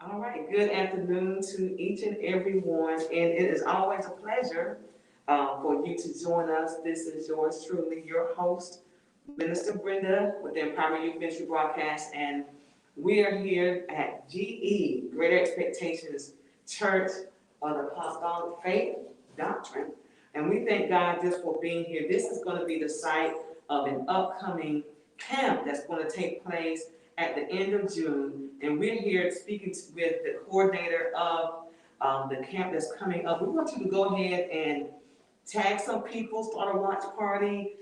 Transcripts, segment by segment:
All right, good afternoon to each and every one, and it is always a pleasure for you to join us. This is yours truly, your host, Minister Brenda, with the Empowerment Youth Ministry Broadcast, and we are here at GE, Greater Expectations Church on Apostolic Faith Doctrine, and we thank God just for being here. This is going to be the site of an upcoming camp that's going to take place at the end of June, and we're here speaking with the coordinator of the camp that's coming up. We want you to go ahead and tag some people, start a watch party,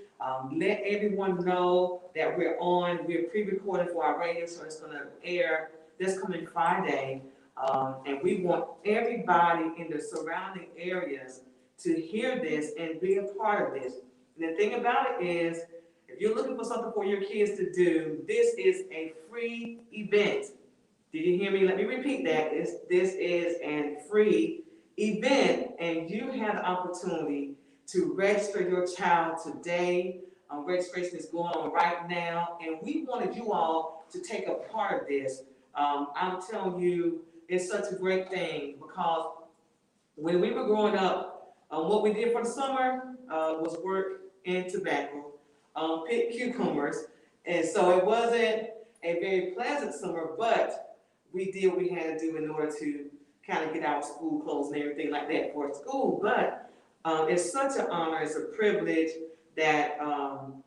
let everyone know that we're on. We're pre-recording for our radio, so it's going to air this coming Friday, and we want everybody in the surrounding areas to hear this and be a part of this. And the thing about it is, if you're looking for something for your kids to do, this is a free event. Did you hear me? Let me repeat that. This is a free event, and you have the opportunity to register your child today. Registration is going on right now, and we wanted you all to take a part of this. I'm telling you, it's such a great thing because when we were growing up, what we did for the summer was work in tobacco, pick cucumbers, and so it wasn't a very pleasant summer, but we did what we had to do in order to kind of get our school clothes and everything like that for school. But it's such an honor, it's a privilege that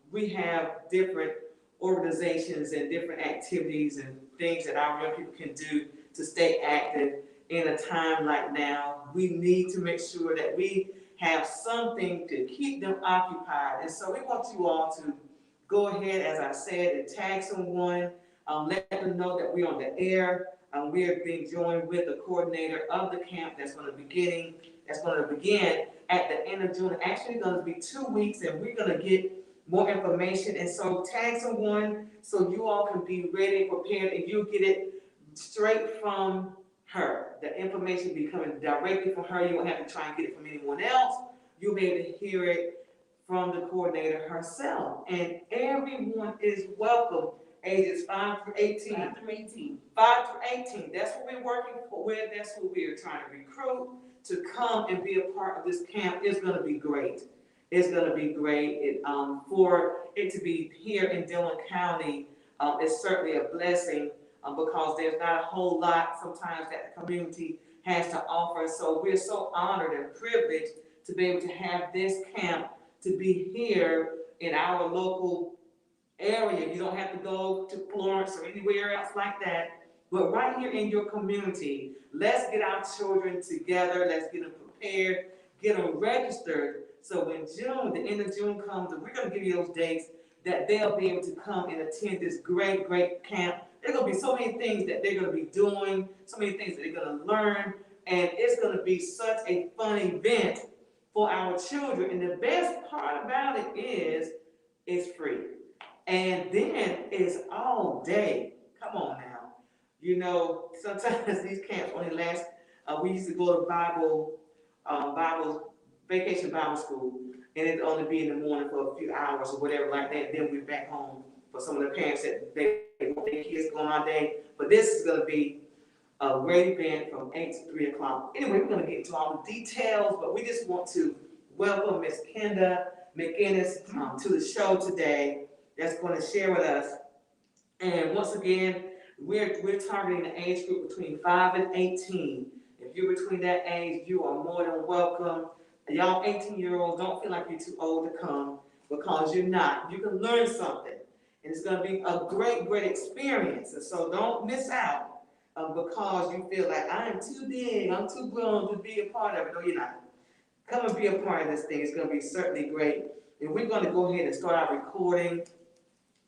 we have different organizations and different activities and things that our young people can do to stay active in a time like now. We need to make sure that we have something to keep them occupied. And so we want you all to go ahead, as I said, and tag someone, let them know that we're on the air. We are being joined with the coordinator of the camp that's going to begin at the end of June. Actually, it's going to be 2 weeks, and we're going to get more information. And so tag someone so you all can be ready, prepared, and you'll get it straight from her. The information will be coming directly from her. You won't have to try and get it from anyone else. You'll be able to hear it from the coordinator herself. And everyone is welcome, ages 5 through 18. 5 through 18. 5 through 18. That's what we're working with. That's what we're trying to recruit to come and be a part of this camp. It's going to be great. It's going to be great. For it to be here in Dillon County is certainly a blessing because there's not a whole lot sometimes that the community has to offer. So we're so honored and privileged to be able to have this camp to be here in our local area. You don't have to go to Florence or anywhere else like that, but right here in your community, let's get our children together. Let's get them prepared, get them registered. So when June, the end of June comes, and we're going to give you those dates that they'll be able to come and attend this great, great camp. There's going to be so many things that they're going to be doing, so many things that they're going to learn, and it's going to be such a fun event for our children. And the best part about it is it's free. And then it's all day. Come on now. You know, sometimes these camps only last, we used to go to vacation Bible school, and it'd only be in the morning for a few hours or whatever like that. Then we're back home for some of the parents that they want their kids going all day. But this is going to be a great event from 8 to 3 o'clock. Anyway, we're going to get into all the details, but we just want to welcome Miss Kenda McInnes to the show today that's going to share with us. And once again, we're targeting the age group between 5 and 18. If you're between that age, you are more than welcome. Y'all 18-year-olds, don't feel like you're too old to come because you're not. You can learn something. And it's going to be a great, great experience. And so don't miss out because you feel like I am too big, I'm too grown to be a part of it. No, you're not. Come and be a part of this thing. It's going to be certainly great. And we're going to go ahead and start our recording.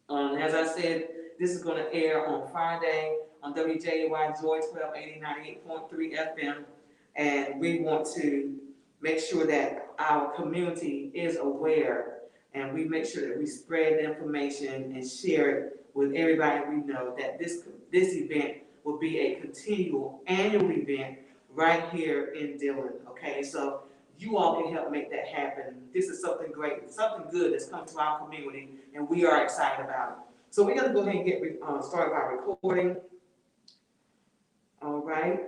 As I said, this is going to air on Friday on WJY Joy 1280 98.3 FM. And we want to make sure that our community is aware, and we make sure that we spread the information and share it with everybody we know, that this event will be a continual annual event right here in Dillon. Okay, so you all can help make that happen. This is something great, something good that's come to our community, and we are excited about it. So we're going to go ahead and get started by recording. All right.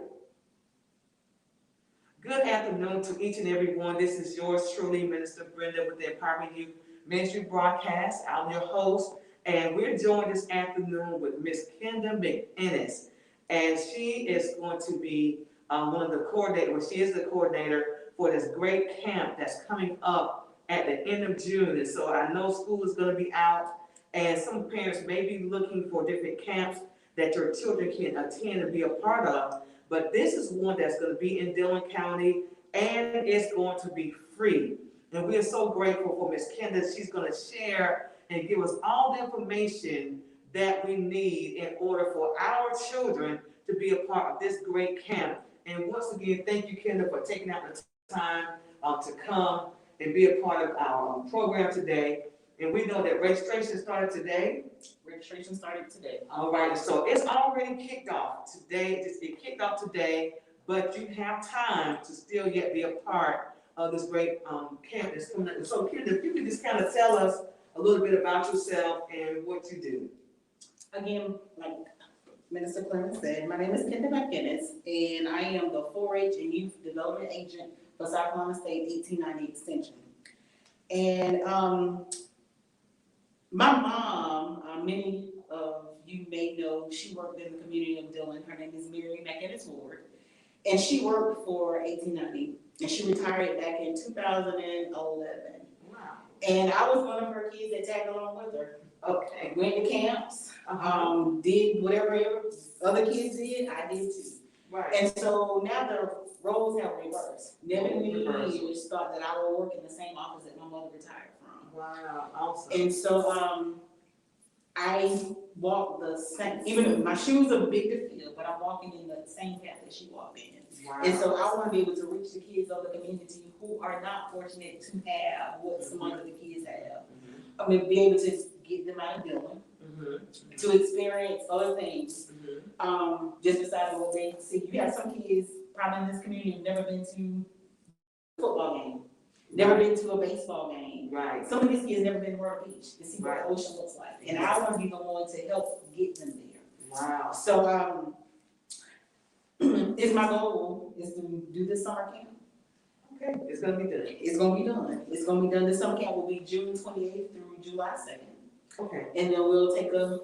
Good afternoon to each and every one. This is yours truly, Minister Brenda, with the Empowerment Youth Ministry Broadcast. I'm your host, and we're joined this afternoon with Miss Kenda McInnes, and she is going to be one of the coordinators. Well, she is the coordinator for this great camp that's coming up at the end of June. And so I know school is going to be out, and some parents may be looking for different camps that your children can attend and be a part of. But this is one that's going to be in Dillon County, and it's going to be free. And we are so grateful for Miss Kenda. She's going to share and give us all the information that we need in order for our children to be a part of this great camp. And once again, thank you, Kenda, for taking out the time to come and be a part of our program today. And we know that registration started today. Registration started today. All right, so it's already kicked off today. It kicked off today, but you have time to still yet be a part of this great camp that's coming up. So, Kenda, if you could just kind of tell us a little bit about yourself and what you do. Again, like Minister Clemens said, my name is Kenda McInnes, and I am the 4-H and Youth Development Agent for South Carolina State 1890 Extension. And my mom, many of you may know, she worked in the community of Dillon. Her name is Mary McInnes Ward, and she worked for 1890, and she retired back in 2011. Wow. And I was one of her kids that tagged along with her. Okay. Went to camps, did whatever other kids did, I did too. Right. And so now the roles have reversed. Never in a years thought that I would work in the same office that my mother retired from. Wow, awesome. And so I walk the same, even though my shoes are big to fill, but I'm walking in the same path that she walked in. Wow. And so I want to be able to reach the kids of the community who are not fortunate to have what some other the kids have. I mean, be able to get them out of Dillon, to experience other things, just besides what they see. You have some kids probably in this community who've never been to a football game, never been to a baseball game. Right. Some of these kids never been to Myrtle Beach to see what the ocean looks like. And I want to be the one to help get them there. Wow. So it's my goal is to do this summer camp. Okay, it's gonna be done. It's gonna be done. It's gonna be done. This summer camp will be June 28th through July 2nd. Okay. And then we'll take a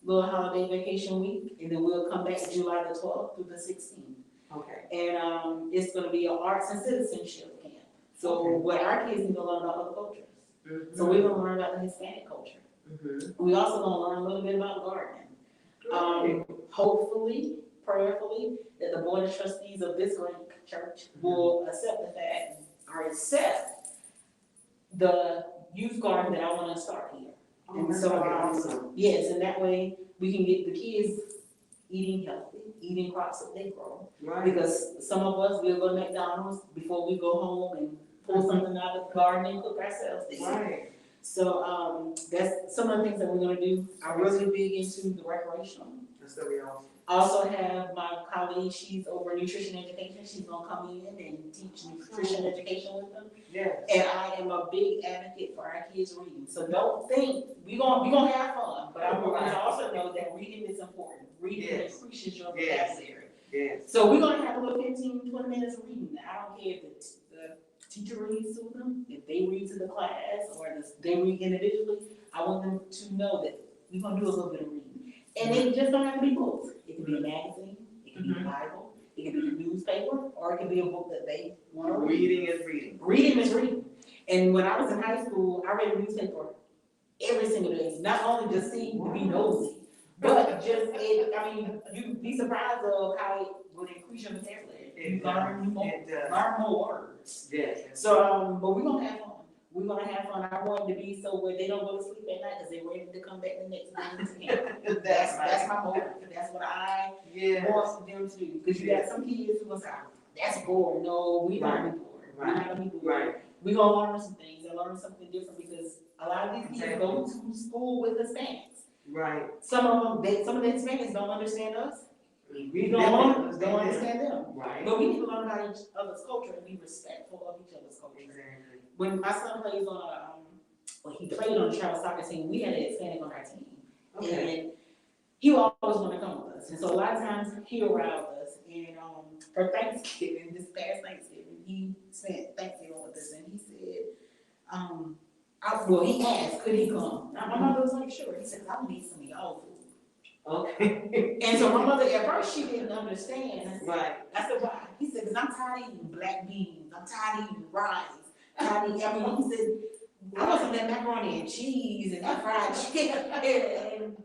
little holiday vacation week, and then we'll come back July the 12th through the 16th. Okay. And it's gonna be an arts and citizenship camp. So what our kids need to learn about other cultures. So we're gonna learn about the Hispanic culture. We also gonna learn a little bit about gardening. Hopefully, prayerfully, that the board of trustees of this great church will accept the fact or accept the youth garden that I want to start here. And so, yes, and that way we can get the kids eating healthy, eating crops that they grow. Right. Because some of us will go to McDonald's before we go home and pull something out of the garden and cook ourselves. Right. So that's some of the things that we're gonna do. I'm really big into the recreational. That's gonna be awesome. I also have my colleague, she's over nutrition education. She's gonna come in and teach nutrition education with them. Yes. And I am a big advocate for our kids reading. So don't think, we gonna have fun, but I want you to also know that reading is important. Reading increases your vocabulary. Yes. So we're gonna have a little 15, 20 minutes of reading. I don't care if the teacher reads to them, if they read to the class, or they read individually. I want them to know that we're gonna do a little bit of reading. And it just don't have to be books. It can be a magazine, it can be a Bible, it can be a newspaper, or it can be a book that they want to read. Reading is reading. Reading is reading. And when I was in high school, I read a newspaper every single day. Not only just to be nosy, but just, you'd be surprised of how it would increase your vocabulary. You learn more words. Yes. So, but we're gonna have fun. We're gonna have fun. I want it to be so where they don't go to sleep at night because they're ready to come back the next day to camp. That's my motive. That's what I want them to do. Because you got some kids who gonna say, "That's boring." No, we not be bored. We're not gonna be bored. Right. We're gonna learn some things and learn something different because a lot of these kids go to school with Hispanics. Right. Some of the Hispanics don't understand us. We don't understand them. Right. But we need to learn about each other's culture and be respectful of each other's culture. Exactly. When my son plays on he played on the travel soccer team, we had a Hispanic on our team. Okay. And he will always want to come with us. And so a lot of times he arrived with us. And for Thanksgiving, this past Thanksgiving, he spent Thanksgiving with us, and he said, well, he asked, could he come? Now, my mother was like, sure. He said, I need some of y'all food. Okay. And so my mother, at first, she didn't understand. Right. I said, why? He said, because I'm tired of eating black beans. I'm tired of eating rice. He said, I want some of that macaroni and cheese and that fried chicken. And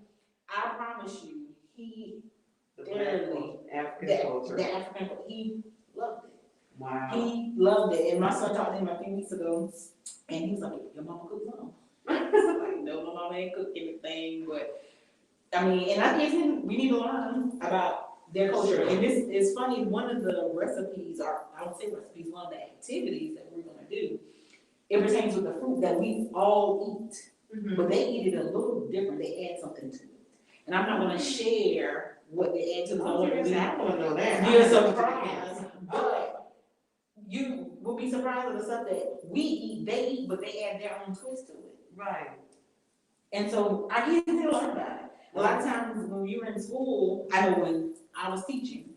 I promise you, he dearly, African culture. the African, he loved it. Wow. He loved it. And my son talked to him a few weeks ago, and he was like, your mama cooked some? I was like, no, my mama ain't cooked anything, but I mean, and I think we need to learn about their culture. And this is funny, one of the recipes, or I would say recipes, one of the activities that we're gonna do, it pertains with the fruit that we all eat, but they eat it a little different. They add something to it. And I'm not gonna share what they add to it. I don't know that. You're surprised, but you will be surprised at the stuff that we eat, they eat, but they add their own twist to it. Right. And so I get to learn about it. A lot of times when you were in school, I know when I was teaching,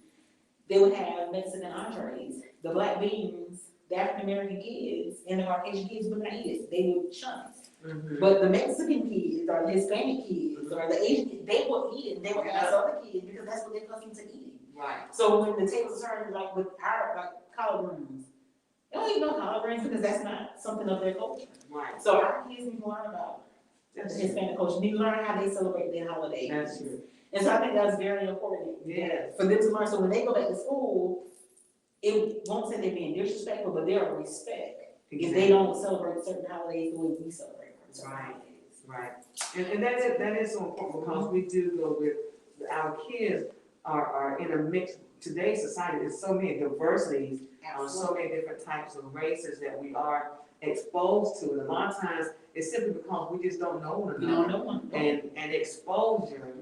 they would have Mexican entrees. The black beans, the African American kids, and the Caucasian kids would not eat it. They would shun it. But the Mexican kids, or the Hispanic kids, or the Asian kids, they would eat it. And they would ask other kids because that's what they're accustomed to eating. Right. So when the tables are turned, like with our collard greens, they don't eat no collard greens because that's not something of their culture. Right. So our kids need to learn about the Hispanic culture, need to learn how they celebrate their holidays. That's true. And so I think that's very important. Yes. For them to learn. So when they go back to school, it won't say they're being disrespectful, but they're respect. If they don't celebrate certain holidays the way we celebrate certain holidays. Right. And that is so important because we do go with our kids are in a mix. Today's society is so many diversities, so many different types of races that we are exposed to. And a lot of times it's simply because we just don't know one another. You don't know one. And exposure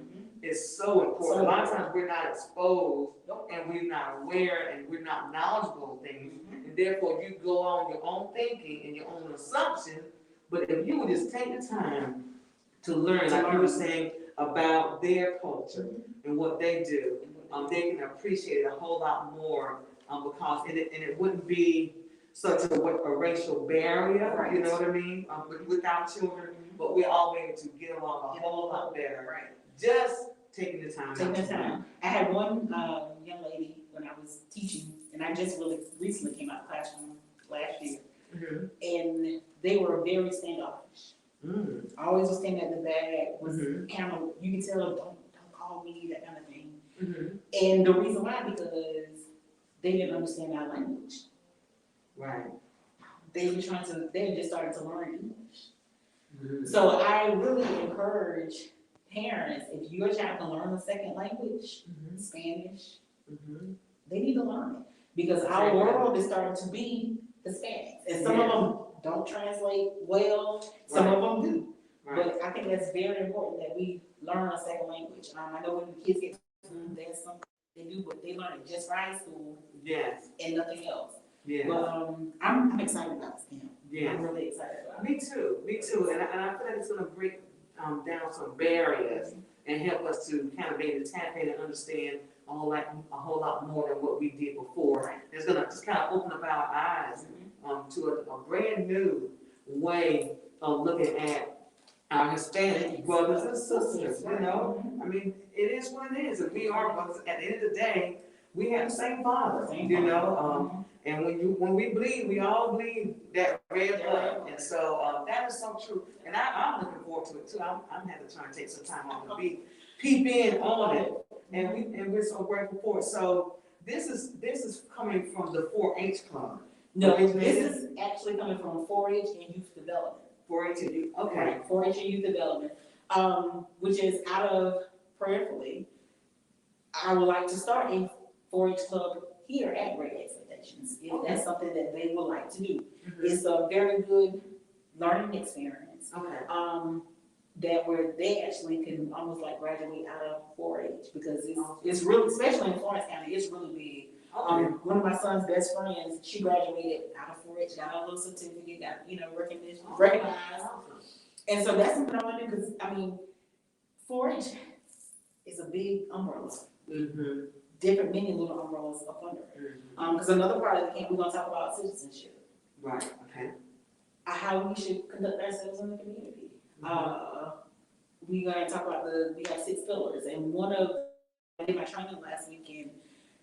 is so important. A lot of times we're not exposed and we're not aware and we're not knowledgeable of things. And therefore you go on your own thinking and your own assumption. But if you would just take the time to learn, like you were saying, about their culture and what they do, they can appreciate it a whole lot more because it wouldn't be such a racial barrier, you know what I mean, with our children, but we're all able to get along a whole lot better, just taking the time. I had one young lady when I was teaching, and I just really recently came out of the classroom last year, and they were very standoffish. Always was standing at the back, was kind of, you can tell, don't call me, that kind of thing. And the reason why, because they didn't understand our language. Right. They were just starting to learn English. So I really encourage parents, if your child can learn a second language, Spanish, they need to learn it. Because our world is starting to be Hispanics. And some of them don't translate well, some of them do. But I think that's very important that we learn a second language. I know when the kids get to school, there's something they do, but they learn it just for high school and nothing else. But I'm excited about this camp. I'm really excited about it. Me too. And I feel like it's going to break down some barriers and help us to kind of be able to tap in and understand a whole lot more than what we did before. It's going to just kind of open up our eyes to a brand new way of looking at our Hispanic brothers and sisters, you know? I mean, it is what it is. And we are brothers. At the end of the day, we have the same father, you know? And when we bleed, we all bleed that red blood. And so that is so true. And I'm looking forward to it too. I'm having to try and take some time off to peep in on it. And we're so grateful for it. So this is coming from the 4-H club. No, this is actually coming from 4-H and youth development. 4-H and youth, okay. 4-H and youth development, which is out of prayerfully. I would like to start a 4-H club here at Great Expectations. If that's something that they would like to do. It's a very good learning experience. That where they actually can almost like graduate out of 4-H because it's really, especially in Florence County, it's really big. One of my son's best friends, she graduated out of 4-H, got a little certificate, got, recognition, recognized. And so that's something I want to do because, 4-H It's a big umbrella. Mm-hmm. Different many little umbrellas up under it. Mm-hmm. Because another part of the camp, we're gonna talk about citizenship. Right, okay. How we should conduct ourselves in the community. We're gonna talk about we have 6 pillars, and I did my training last weekend.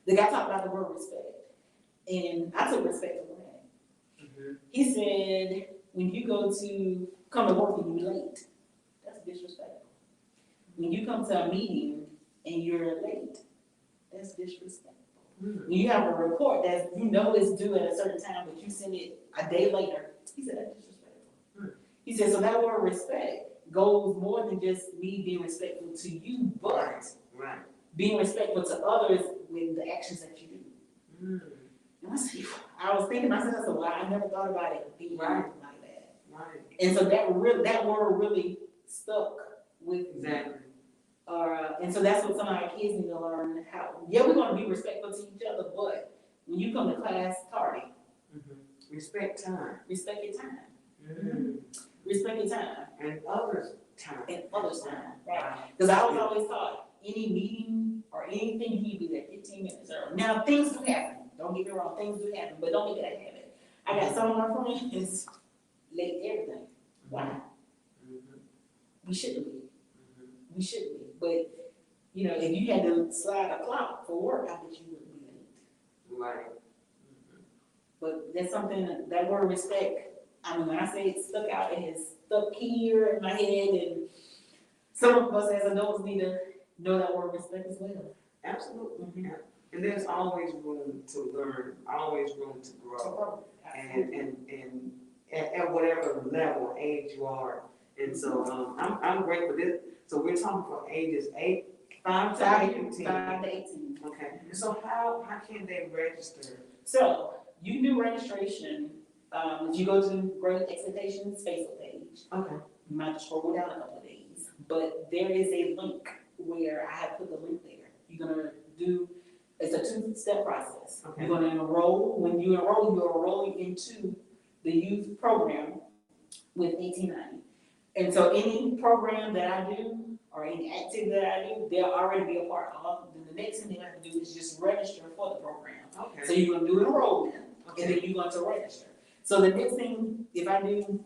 The guy talked about the word respect, and I took respect for granted. Mm-hmm. He said, when you come to work and you're late, that's disrespectful. When you come to a meeting and you're late, that's disrespectful. Mm-hmm. When you have a report that is due at a certain time, but you send it a day later, he said that's disrespectful. Mm-hmm. He said, so that word respect goes more than just me being respectful to you, but Right. being respectful to others with the actions that you do. Mm-hmm. And I was thinking to myself, well, I never thought about it being Right. like that. Right. And so that word really stuck with me. Exactly. And so that's what some of our kids need to learn how. Yeah, we're going to be respectful to each other, but when you come to class tardy, Mm-hmm. Respect time. respect your time. Mm-hmm. Respect your time. And others' time. And others' time, right? Wow. Because I was always taught any meeting or anything you need to be there 15 minutes early. Now things do happen. Don't get me wrong, things do happen, but don't make it a habit. I got some of my friends late everything. Why? Mm-hmm. We shouldn't be. Mm-hmm. We shouldn't be. But if you had to slide a clock for work, I bet you wouldn't be late. Right. But that's something that word respect. I mean, when I say it stuck out, it has stuck here in my head, and some of us as adults need to know that word respect as well. Absolutely. Mm-hmm. Yeah. And there's always room to learn, always room to grow, and at whatever level, age you are. And so I'm great for this. So we're talking from ages 5 to 18. 5 to 18. Okay. And so how can they register? So you can do registration. If you go to Great Expectations Facebook page, Okay. you might have to scroll down a couple of days, but there is a link where I have put the link there. You're gonna do. It's a 2-step process. Okay. You're gonna enroll. When you enroll, you're enrolling into the youth program with 1890. And so any program that I do or any activity that I do, they'll already be a part of. Then the next thing they have to do is just register for the program. Okay. So you're gonna do enrollment, Okay. and then you're going to register. So the next thing, if I do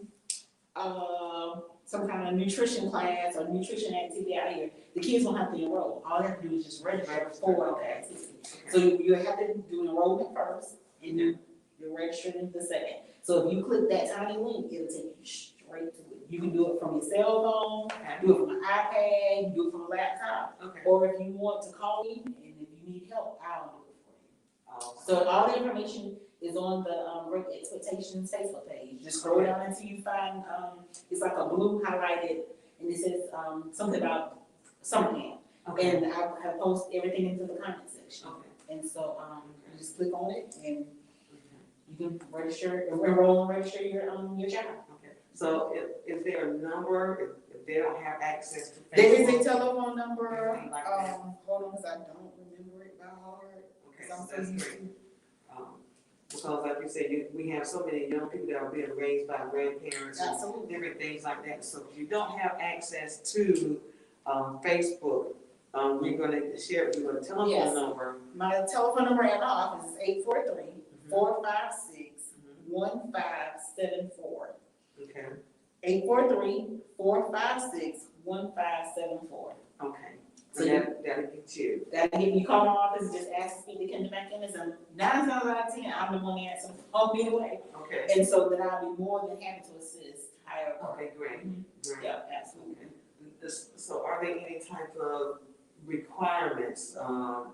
some kind of nutrition class or nutrition activity out here, the kids don't have to enroll. All they have to do is just register for the activity. Okay. So you have to do enrollment first, and then you're registered in the second. So if you click that tiny link, it'll take you straight to it. You can do it from your cell phone, Okay. do it from an iPad, do it from a laptop, Okay. or if you want to call me and if you need help, I'll do it for you. Oh. So all the information is on the Great Expectations Facebook page. Just scroll down until you find, it's like a blue highlighted, and it says something about summer camp. Okay. And I have posted everything into the comment section. Okay. And so you just click on it and you can enroll and register your child. Okay. So is there a number if they don't have access to Facebook? There is a telephone number. Anything like that? Hold on, because I don't remember it by heart. Okay, I'm so so that's used great. Because like you said, we have so many young people that are being raised by grandparents and Absolutely. different things like that. So if you don't have access to Facebook, we're gonna share with you a telephone Yes. number. My telephone number at my office is 843-456-1574. Okay. 843-456-1574. Okay. So So that'll get you. That if you call my office, just ask to speak to Kendra McInnes, and 9 times out of 10, I'm the one answering the phone anyway. Okay. And so then I'll be more than happy to assist. However. Okay, great. Great. Yeah, absolutely. Okay. So are there any type of requirements?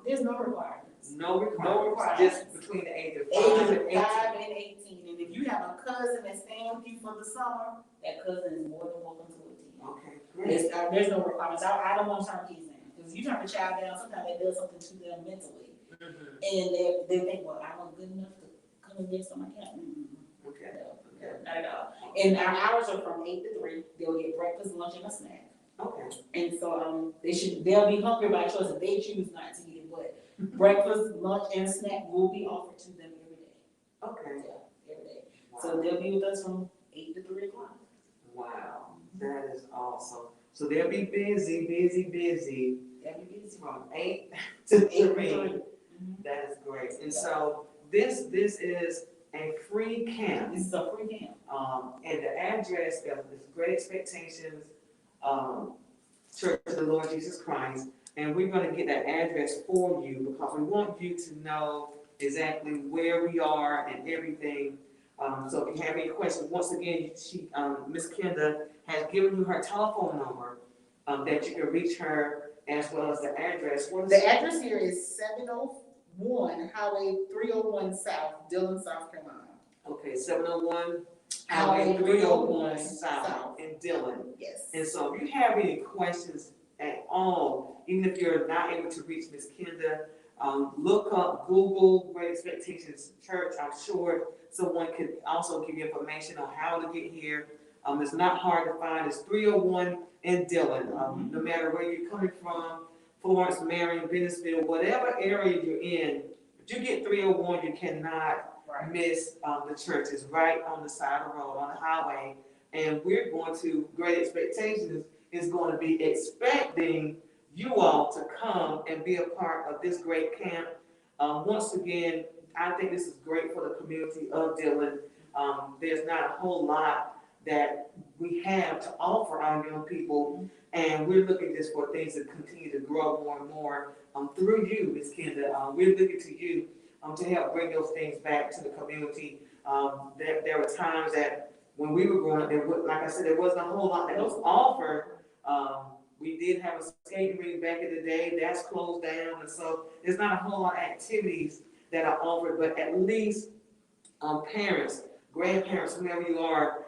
There's no requirements. No requirements. No requirements. Just between the age of 5 Ages and of 18. 5 and 18. And if you have a cousin that's staying with you for the summer, that cousin is more than welcome to attend. Okay, great. There's no requirements. I don't want to turn kids down. Because you turn a child down, sometimes it does something to them mentally. Mm-hmm. And they think, well, I'm not good enough to come and get some account. Okay. No, not at all. And our hours are from 8 to 3. They'll get breakfast, lunch, and a snack. Okay. And so they'll be hungry by choice if they choose not to eat it. But breakfast, lunch, and snack will be offered to them every day. Okay. Yeah, every day. Wow. So they'll be with us from 8 to 3 o'clock. Wow, that is awesome. So they'll be busy. from 8 to 3. 3. That is great. And so this is a free camp. This is a free camp. And the address is Great Expectations Church of the Lord Jesus Christ. And we're going to get that address for you because we want you to know exactly where we are and everything. So if you have any questions, once again, Miss Kenda has given you her telephone number that you can reach her as well as the address. The address here is 701 Highway 301 South, Dillon, South Carolina. Okay, 701 Highway 301 South in Dillon. Yes. And so if you have any questions at all, even if you're not able to reach Miss Kenda, look up Google Great Expectations Church. I'm sure someone could also give you information on how to get here. It's not hard to find. It's 301 in Dillon. No matter where you're coming from, Florence, Marion, Bennettsville, whatever area you're in, if you get 301, you cannot miss the church. It's right on the side of the road, on the highway. And we're going to, Great Expectations is going to be expecting you all to come and be a part of this great camp. Once again, I think this is great for the community of Dillon. There's not a whole lot that we have to offer our young people, and we're looking just for things to continue to grow more and more through you, Ms. Kenda. We're looking to you to help bring those things back to the community. There were times that when we were growing up, like I said, there wasn't a whole lot that was offered. We did have a skating rink back in the day, that's closed down, and so there's not a whole lot of activities that are offered, but at least parents, grandparents, whoever you are,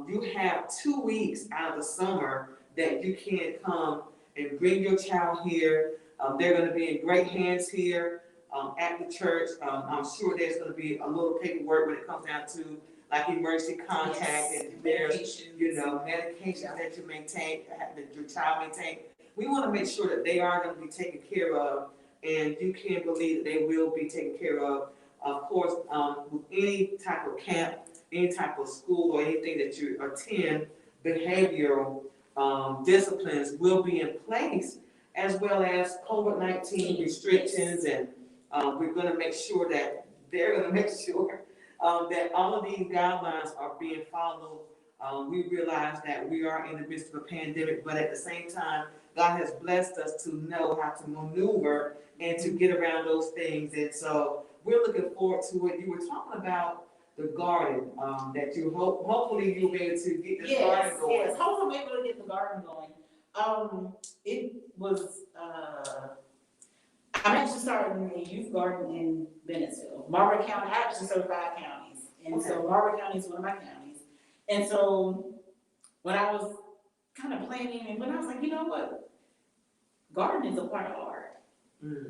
you have 2 weeks out of the summer that you can come and bring your child here. They're going to be in great hands here at the church. I'm sure there's going to be a little paperwork when it comes down to like emergency contact, and there's, medications that you may take, that your child may take. We want to make sure that they are going to be taken care of, and you can believe that they will be taken care of. Of course, with any type of camp, any type of school, or anything that you attend, behavioral disciplines will be in place, as well as COVID-19 restrictions, and we're going to make sure that they're going to make sure that all of these guidelines are being followed. We realize that we are in the midst of a pandemic, but at the same time, God has blessed us to know how to maneuver and to get around those things. And so we're looking forward to it. You were talking about the garden, that you hopefully you'll be able to get the garden going. Yes, hopefully I'm able to get the garden going. It was, I'm actually starting a youth garden in Bennettsville. Margaret County, I actually serve 5 counties. And so Margaret County is one of my counties. And so when I was kind of planning, and when I was like, you know what? Gardening is a part of art.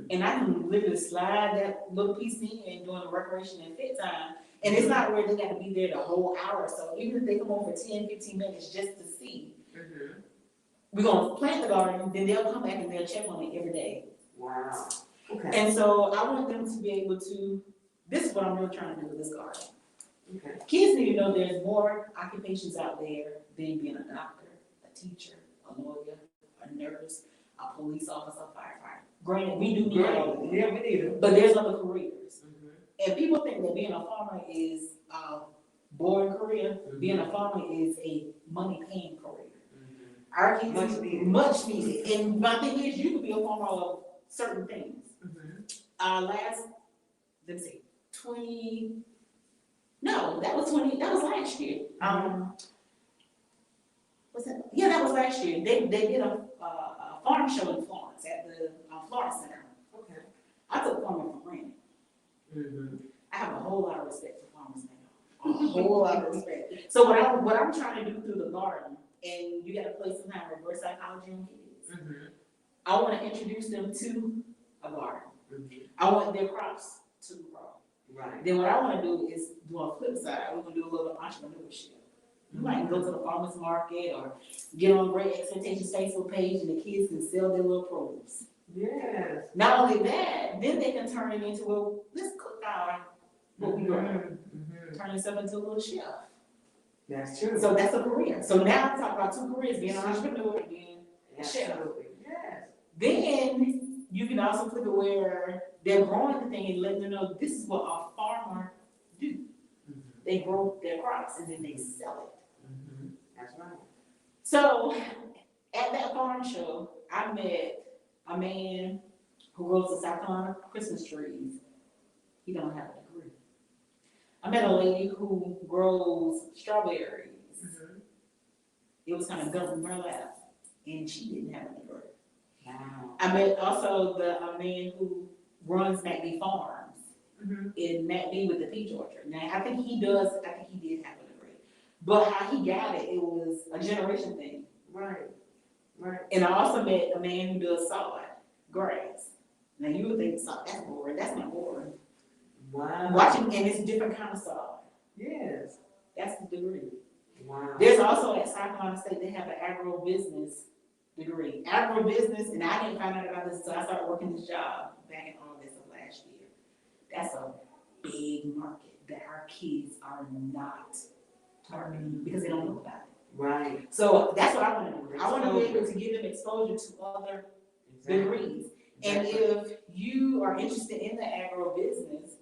And I can literally slide that little piece in during the recreation and fit time. And it's not where they got to be there the whole hour. So even if they come over for 10, 15 minutes just to see, we're going to plant the garden, then they'll come back and they'll check on it every day. Wow. Okay. And so I want them to be able to, this is what I'm really trying to do with this garden. Okay. Kids need to know there's more occupations out there than being a doctor, a teacher, a lawyer, a nurse, a police officer, a firefighter. Granted, we do need all of them. Yeah, we need them. But there's other careers. And people think that being a farmer is a boring career. Being a farmer is a money-paying career. Our kids much needed. And my thing is, you can be a farmer of certain things. That was last year. What's that? Yeah, that was last year. They did a farm show in Florence at the Florence Center. Okay. I took farming for granted. I have a whole lot of respect for farmers now. A whole lot of respect. So what I'm trying to do through the garden, and you got to play some kind of reverse psychology on kids. I want to introduce them to a garden. I want their crops to grow. Right. Then what I want to do is do on the flip side. We're going to do a little entrepreneurship. You might go to the farmer's market or get on Great Expectations Facebook page, and the kids can sell their little produce. Yes. Not only that, then they can turn it into, well, let's cook our what we grow. Turn yourself into a little chef. That's true. So that's a career. So now I'm talking about 2 careers: being an entrepreneur and being a chef. Yes. Then you can also flip it where they're growing the thing and letting them know this is what a farmer do. They grow their crops and then they sell it. That's right. So at that farm show, I met a man who grows the South Carolina Christmas trees. He don't have a degree. I met a lady who grows strawberries. It was kind of dumped in her lap, and she didn't have a degree. Wow. I met also a man who runs McD Farms in McD with the peach orchard. Now I think he did have a degree, but how he got it, it was a generation thing. Right. Right. And I also met a man who does sod grass. Now you would think sod, that's boring. That's not boring. Wow. Watching, and it's different kind of sod. Yes. That's the degree. Wow. There's also at South Carolina State, they have an agribusiness degree. Agribusiness, and I didn't find out about this until I started working this job back in August of last year. That's a big market that our kids are not targeting because they don't know about it. Right. So that's what I want to do. I want to be able to give them exposure to other degrees. And if you are interested in the agribusiness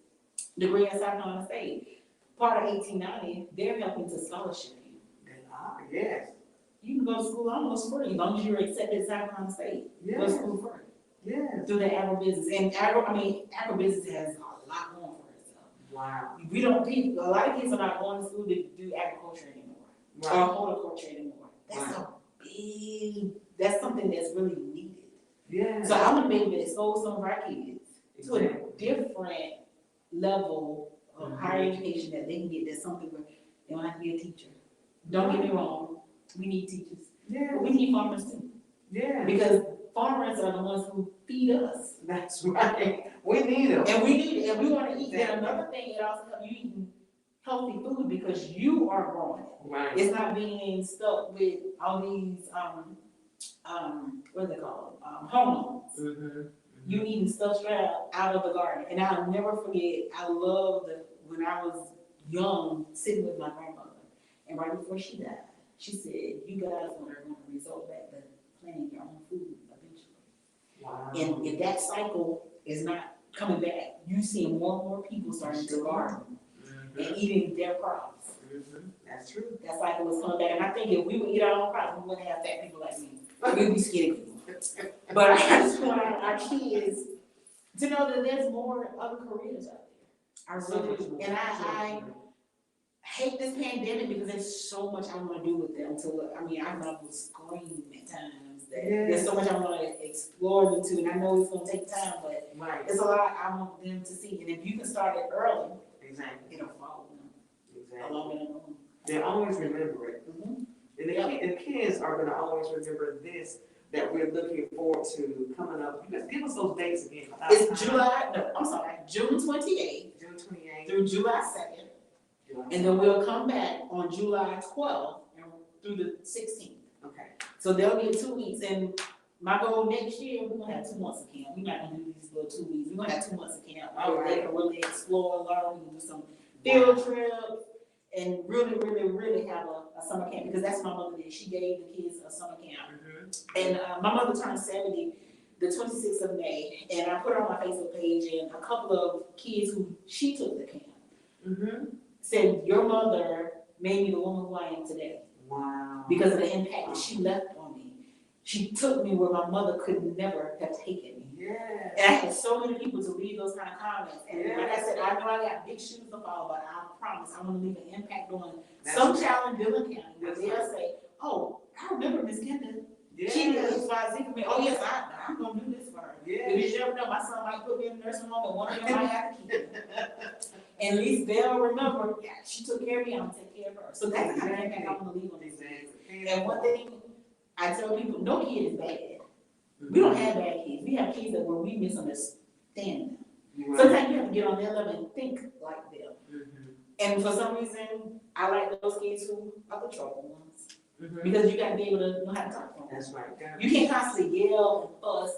degree at South Carolina State, part of 1890, they're helping to scholarship you. They are, yes. You can go to school almost free, as long as you're accepted at South Carolina State. Go to school free. Yes. Through the agribusiness. And agribusiness has a lot going for itself. Wow. A lot of kids are not going to school to do agriculture anymore. Right. Or horticulture anymore. That's something that's really needed. Yeah. So I want to be able to expose some of our kids to a different level of higher education that they can get. That's something where they don't have to be a teacher. Don't get me wrong, we need teachers. Yeah. But we need farmers too. Yeah. Because farmers are the ones who feed us. That's right. We need them. And we want to eat. And another thing, it also helps you eating healthy food because you are growing it. Right. It's not being stuck with all these what's it called? Hormones. You eating stuff straight out of the garden. And I'll never forget, I loved when I was young, sitting with my grandmother. And right before she died, she said, you guys are going to result back to planting your own food eventually. Wow. And if that cycle is not coming back, you see more and more people starting to garden and eating their crops. That's true. That cycle was coming back. And I think if we would eat our own crops, we wouldn't have fat people like me. We'd be skinny people. But I just want our kids to know that there's more other careers out there. I really do. And I hate this pandemic because there's so much I want to do with them. I love to scream at times. There's so much I want to explore them to, and I know it's going to take time, but it's a lot I want them to see. And if you can start it early, it'll follow them along and along. They always remember it. And the kids are going to always remember this, that we're looking forward to coming up. You guys give us those dates again. It's June 28th. June 28th. Through July 2nd. And then we'll come back on July 12th and through the 16th. Okay. So they'll get 2 weeks. And my goal next year, we're going to have 2 months of camp. We're not going to do these little 2 weeks. We're going to have 2 months of camp. They can really explore, learn. We can do some field trips and really, really, really have a summer camp, because that's what my mother did. She gave the kids a summer camp. And my mother turned 70 the 26th of May, and I put her on my Facebook page, and a couple of kids who she took the camp said, your mother made me the woman who I am today. Wow. Because of the impact that she left on me. She took me where my mother could never have taken me. Yeah. And I had so many people to leave those kind of comments. And like I said, I know I got big shoes to follow, but I promise I'm going to leave an impact on some child in Dillon County where they'll say, oh, I remember Miss Kendall. She did XYZ for me. Oh, yes, I'm going to do this for her. Because you never know, my son might put me in the nursing home and one of them might have to keep me. And at least they'll remember, yeah, she took care of me, I'm going to take care of her. So that's the kind of impact I'm going to leave on these things. And one thing I tell people, no kid is bad. We don't have bad kids. We have kids that where we misunderstand them. Sometimes you have to get on their level and think like them. And for some reason, I like those kids who are the trouble ones. Because you got to be able to know how to talk to them. That's right. You can't constantly yell and fuss.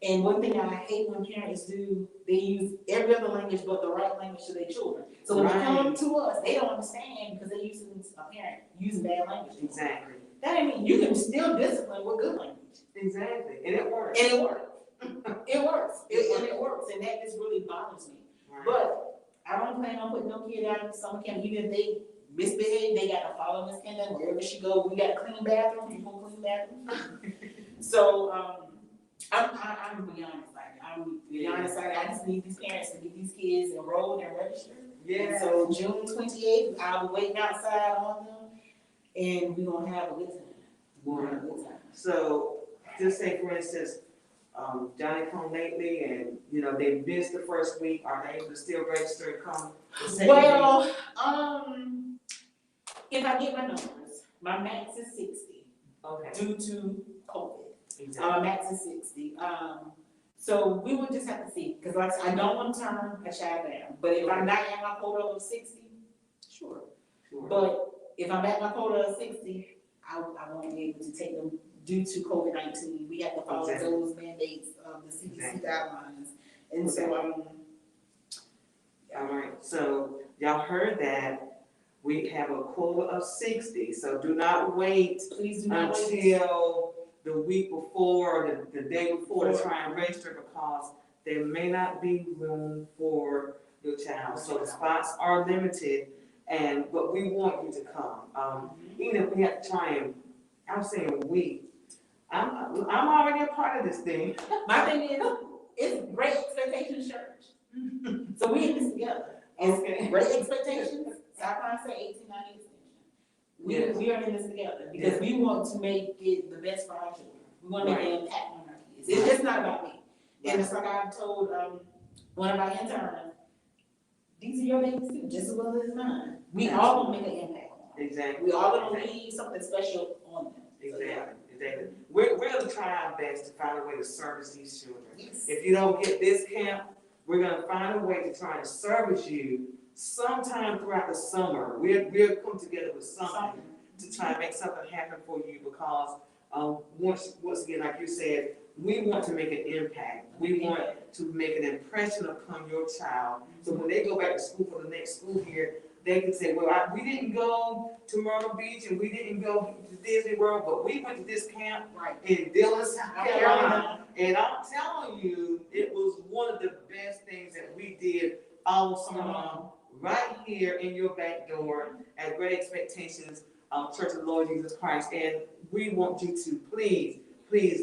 And one thing I hate when parents do, they use every other language but the right language to their children. So when they come to us, they don't understand because they're using a parent using bad language. Exactly. That ain't mean you can still discipline with good language. Exactly, and it works. And it works. It works. It works, and that just really bothers me. Right. But I don't plan on putting no kid out in summer camp, even if they misbehave, they got to follow Miss Kendall wherever she go. We got clean bathrooms, you gonna clean bathrooms. So, I'm beyond excited. I'm beyond excited. I just need these parents to get these kids enrolled and registered. Yeah. And so June 28th, I'll be waiting outside on them, and we're gonna have a good time. We're gonna have a good time. So, just say for instance, Johnny come lately and, you know, they missed the first week, are they able to still register and come the second week? Well, if I get my numbers, my max is 60 Okay. due to COVID. Exactly. Max is 60. So we would just have to see, because like I said, I don't want to turn a child down. But if I'm not at my quota of 60, sure. But if I'm at my quota of 60, I won't be able to take them due to COVID-19. We have to follow those mandates of the CDC guidelines. And so, all right, so y'all heard that we have a quota of 60, so do not wait please do not wait until the week before or the day before to try and register, because there may not be room for your child. So the spots are limited, but we want you to come. Even if we have to try and, I'm saying we, I'm already a part of this thing. My thing is, it's Great Expectations Church. So we in this together. It's Great Expectations, South Carolina State 1890 extension. We are in this together because we want to make it the best for our children. We want to make an impact on our kids. It's just not about me. And it's like I've told one of my interns, these are your babies too, just as well as mine. We all gonna make an impact on them. Exactly. We all gonna leave something special on them. Exactly. Exactly. We're gonna try our best to find a way to service these children. Yes. If you don't get this camp, we're gonna find a way to try and service you sometime throughout the summer. We'll come together with something to try and make something happen for you, because once again, like you said, we want to make an impact. We want to make an impression upon your child. So when they go back to school for the next school year, they can say, well, we didn't go to Myrtle Beach and we didn't go to Disney World, but we went to this camp in Dillon, South Carolina. And I'm telling you, it was one of the best things that we did all summer long, right here in your back door at Great Expectations Church of the Lord Jesus Christ. And we want you to please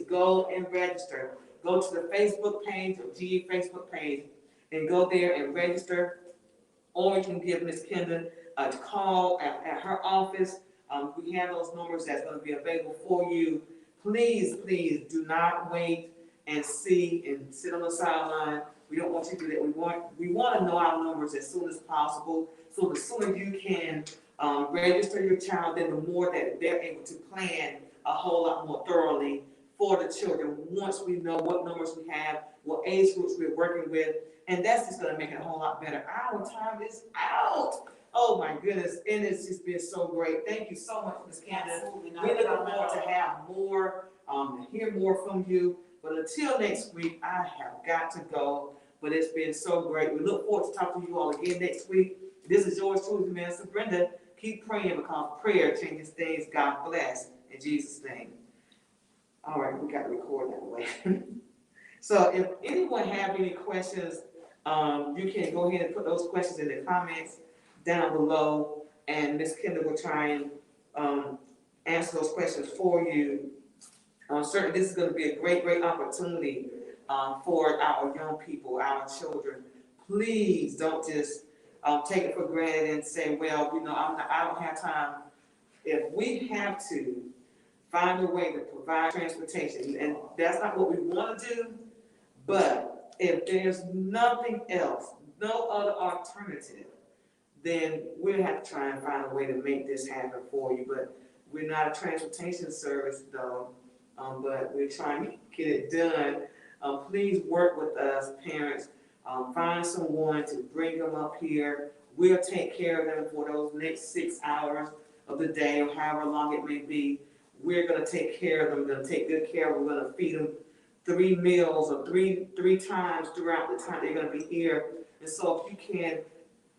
go and register. Go to the Facebook page, or GE Facebook page, and go there and register. Or you can give Miss Kendra a call at her office. We have those numbers that's going to be available for you. Please do not wait and see and sit on the sideline. We don't want you to do that. We want to know our numbers as soon as possible. So the sooner you can register your child, then the more that they're able to plan a whole lot more thoroughly for the children. Once we know what numbers we have, what age groups we're working with, and that's just going to make it a whole lot better. Our time is out. Oh my goodness, and it's just been so great. Thank you so much, Ms. Candace. We look forward to have more, to hear more from you. But until next week, I have got to go. But it's been so great. We look forward to talking to you all again next week. This is yours truly, Minister Brenda. Keep praying, because prayer changes things. God bless. In Jesus' name. All right, we got to record that way. So if anyone have any questions, you can go ahead and put those questions in the comments down below, and Ms. Kendall will try and answer those questions for you. Certainly, this is going to be a great opportunity for our young people, our children. Please don't just take it for granted and say, well, you know, I don't have time. If we have to find a way to provide transportation, and that's not what we want to do, but if there's nothing else, no other alternative, then we'll have to try and find a way to make this happen for you. But we're not a transportation service, though, but we're trying to get it done. Please work with us, parents. Find someone to bring them up here. We'll take care of them for those next 6 hours of the day, or however long it may be. We're going to take care of them. We're going to take good care of them. We're going to feed them 3 meals or three times throughout the time they're going to be here. And so if you can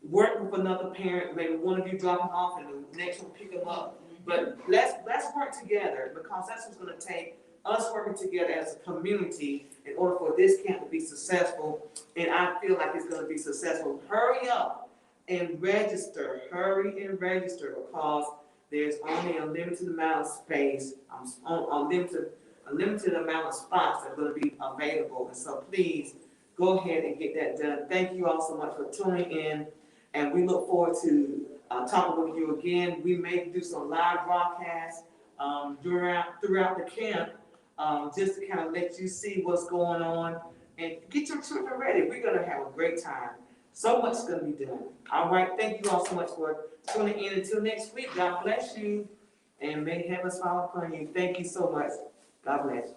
work with another parent, maybe one of you drop them off and the next one pick them up. But let's work together, because that's what's going to take us working together as a community in order for this camp to be successful, and I feel like it's gonna be successful. Hurry up and register, because there's only a limited amount of space, a limited amount of spots that are gonna be available, and so please, go ahead and get that done. Thank you all so much for tuning in, and we look forward to, talking with you again. We may do some live broadcasts, throughout the camp, just to kind of let you see what's going on, and get your children ready. We're gonna have a great time. So much is gonna be done. All right, thank you all so much for tuning in. Until next week, God bless you, and may heaven smile upon you. Thank you so much. God bless.